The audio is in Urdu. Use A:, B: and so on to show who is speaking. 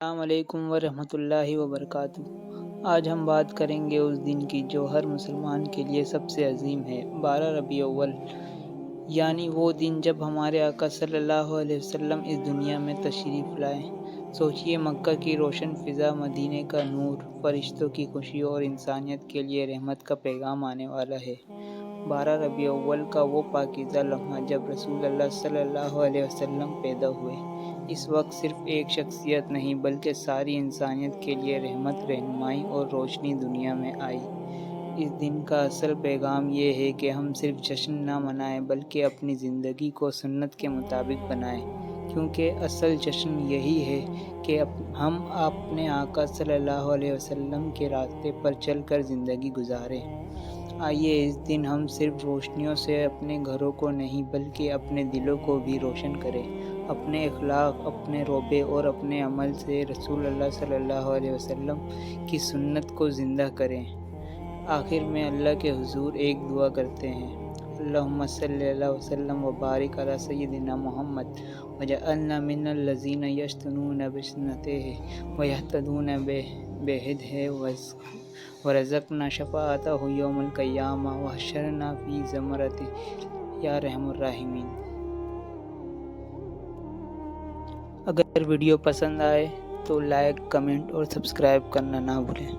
A: السلام علیکم ورحمۃ اللہ وبرکاتہ۔ آج ہم بات کریں گے اس دن کی جو ہر مسلمان کے لیے سب سے عظیم ہے، 12 ربیع الاول، یعنی وہ دن جب ہمارے آقا صلی اللہ علیہ وسلم اس دنیا میں تشریف لائے۔ سوچئے، مکہ کی روشن فضا، مدینے کا نور، فرشتوں کی خوشی اور انسانیت کے لیے رحمت کا پیغام آنے والا ہے۔ 12 ربیع الاول کا وہ پاکیزہ لمحہ جب رسول اللہ صلی اللہ علیہ وسلم پیدا ہوئے، اس وقت صرف ایک شخصیت نہیں بلکہ ساری انسانیت کے لیے رحمت، رہنمائی اور روشنی دنیا میں آئی۔ اس دن کا اصل پیغام یہ ہے کہ ہم صرف جشن نہ منائیں بلکہ اپنی زندگی کو سنت کے مطابق بنائیں، کیونکہ اصل جشن یہی ہے کہ ہم اپنے آقا صلی اللہ علیہ وسلم کے راستے پر چل کر زندگی گزاریں۔ آئیے اس دن ہم صرف روشنیوں سے اپنے گھروں کو نہیں بلکہ اپنے دلوں کو بھی روشن کریں، اپنے اخلاق، اپنے رویے اور اپنے عمل سے رسول اللہ صلی اللہ علیہ وسلم کی سنت کو زندہ کریں۔ آخر میں اللہ کے حضور ایک دعا کرتے ہیں: اللہم صلی اللہ وسلم وبارک علی سیدنا محمد وجعلنا من الذین یجتنون بسنتہ ویہتدون بہدیہ ورزقنا شفاعتہ یوم القیامہ وحشرنا فی زمرتہ یا ارحم الراحمین۔ اگر ویڈیو پسند آئے تو لائک، کمنٹ اور سبسکرائب کرنا نہ بھولیں۔